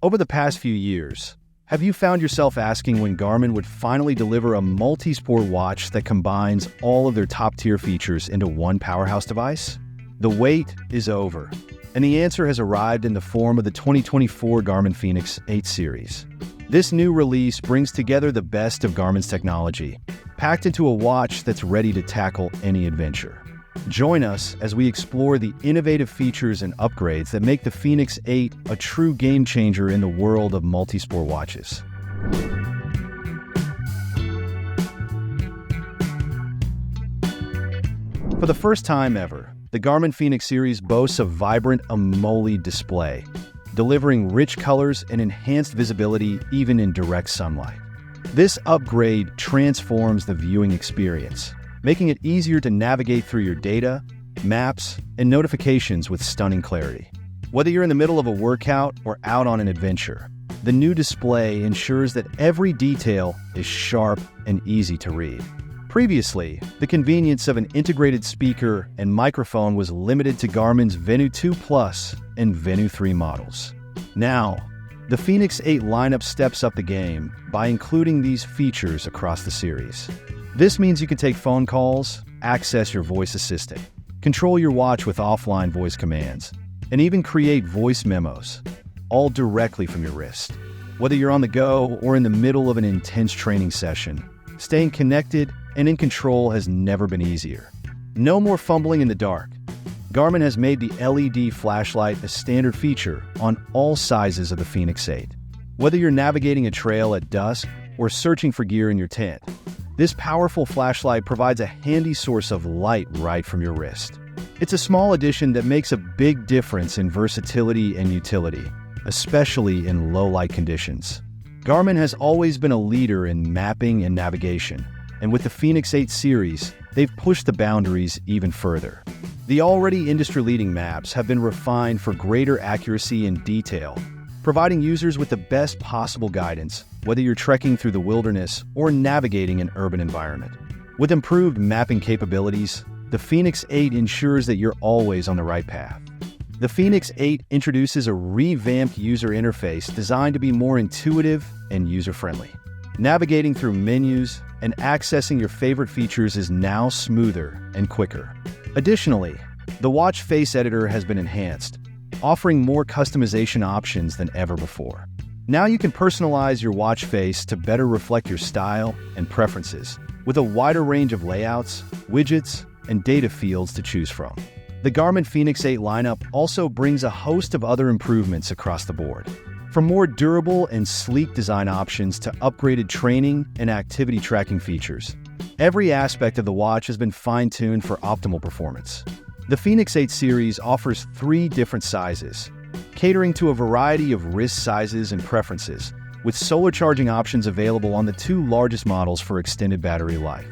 Over the past few years, have you found yourself asking when Garmin would finally deliver a multi-sport watch that combines all of their top-tier features into one powerhouse device? The wait is over, and the answer has arrived in the form of the 2024 Garmin Fenix 8 series. This new release brings together the best of Garmin's technology, packed into a watch that's ready to tackle any adventure. Join us as we explore the innovative features and upgrades that make the Fenix 8 a true game-changer in the world of multi-sport watches. For the first time ever, the Garmin Fenix series boasts a vibrant AMOLED display, delivering rich colors and enhanced visibility even in direct sunlight. This upgrade transforms the viewing experience, making it easier to navigate through your data, maps, and notifications with stunning clarity. Whether you're in the middle of a workout or out on an adventure, the new display ensures that every detail is sharp and easy to read. Previously, the convenience of an integrated speaker and microphone was limited to Garmin's Venu 2 Plus and Venu 3 models. Now, the Fenix 8 lineup steps up the game by including these features across the series. This means you can take phone calls, access your voice assistant, control your watch with offline voice commands, and even create voice memos, all directly from your wrist. Whether you're on the go or in the middle of an intense training session, staying connected and in control has never been easier. No more fumbling in the dark. Garmin has made the LED flashlight a standard feature on all sizes of the Fenix 8. Whether you're navigating a trail at dusk or searching for gear in your tent, this powerful flashlight provides a handy source of light right from your wrist. It's a small addition that makes a big difference in versatility and utility, especially in low-light conditions. Garmin has always been a leader in mapping and navigation, and with the Fenix 8 series, they've pushed the boundaries even further. The already industry-leading maps have been refined for greater accuracy and detail, providing users with the best possible guidance, whether you're trekking through the wilderness or navigating an urban environment. With improved mapping capabilities, the Fenix 8 ensures that you're always on the right path. The Fenix 8 introduces a revamped user interface designed to be more intuitive and user-friendly. Navigating through menus and accessing your favorite features is now smoother and quicker. Additionally, the watch face editor has been enhanced, offering more customization options than ever before. Now you can personalize your watch face to better reflect your style and preferences, with a wider range of layouts, widgets, and data fields to choose from. The Garmin Fenix 8 lineup also brings a host of other improvements across the board. From more durable and sleek design options to upgraded training and activity tracking features, every aspect of the watch has been fine-tuned for optimal performance. The Fenix 8 series offers 3 different sizes, catering to a variety of wrist sizes and preferences, with solar charging options available on the 2 largest models for extended battery life.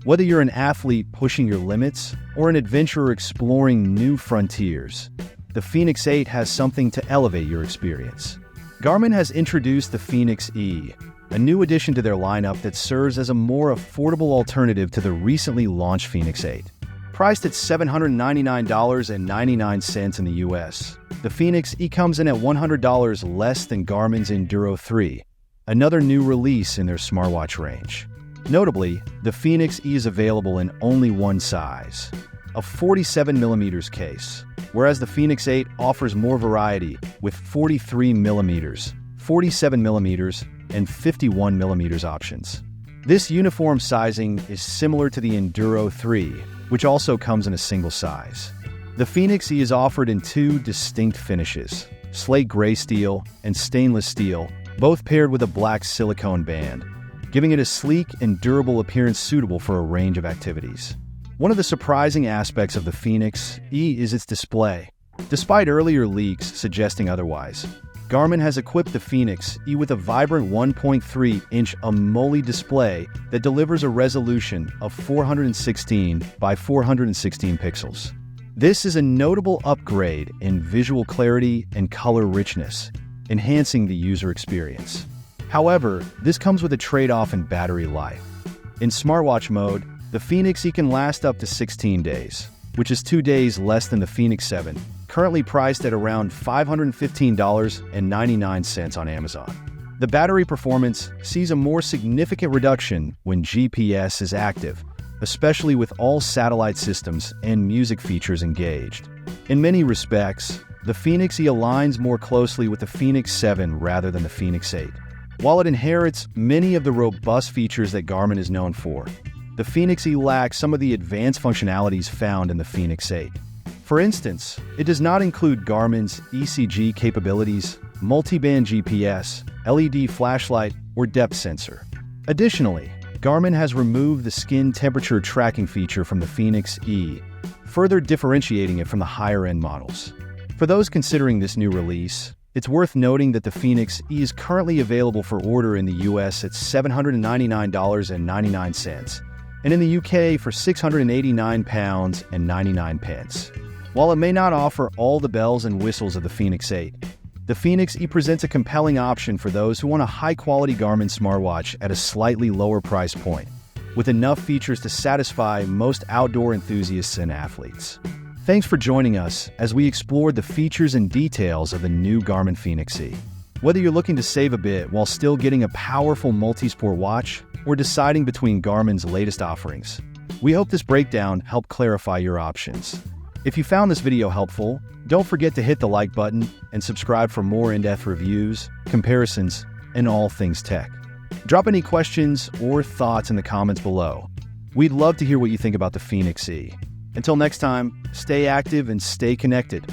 Whether you're an athlete pushing your limits or an adventurer exploring new frontiers, the Fenix 8 has something to elevate your experience. Garmin has introduced the Fenix E, a new addition to their lineup that serves as a more affordable alternative to the recently launched Fenix 8. Priced at $799.99 in the US, the Fenix E comes in at $100 less than Garmin's Enduro 3, another new release in their smartwatch range. Notably, the Fenix E is available in only one size, a 47mm case, whereas the Fenix 8 offers more variety with 43mm, 47mm, and 51mm options. This uniform sizing is similar to the Enduro 3, which also comes in a single size. The Fenix E is offered in 2 distinct finishes, slate gray steel and stainless steel, both paired with a black silicone band, giving it a sleek and durable appearance suitable for a range of activities. One of the surprising aspects of the Fenix E is its display. Despite earlier leaks suggesting otherwise, Garmin has equipped the Fenix E with a vibrant 1.3-inch AMOLED display that delivers a resolution of 416 by 416 pixels. This is a notable upgrade in visual clarity and color richness, enhancing the user experience. However, this comes with a trade-off in battery life. In smartwatch mode, the Fenix E can last up to 16 days, which is 2 days less than the Fenix 7, currently priced at around $515.99 on Amazon. The battery performance sees a more significant reduction when GPS is active, especially with all satellite systems and music features engaged. In many respects, the Fenix E aligns more closely with the Fenix 7 rather than the Fenix 8. While it inherits many of the robust features that Garmin is known for, the Fenix E lacks some of the advanced functionalities found in the Fenix 8. For instance, it does not include Garmin's ECG capabilities, multi-band GPS, LED flashlight, or depth sensor. Additionally, Garmin has removed the skin temperature tracking feature from the Fenix E, further differentiating it from the higher-end models. For those considering this new release, it's worth noting that the Fenix E is currently available for order in the US at $799.99 and in the UK for £689.99. While it may not offer all the bells and whistles of the Fenix 8, the Fenix E presents a compelling option for those who want a high-quality Garmin smartwatch at a slightly lower price point, with enough features to satisfy most outdoor enthusiasts and athletes. Thanks for joining us as we explored the features and details of the new Garmin Fenix E. Whether you're looking to save a bit while still getting a powerful multi-sport watch or deciding between Garmin's latest offerings, we hope this breakdown helped clarify your options. If you found this video helpful, don't forget to hit the like button and subscribe for more in-depth reviews, comparisons, and all things tech. Drop any questions or thoughts in the comments below. We'd love to hear what you think about the Fenix E. Until next time, stay active and stay connected.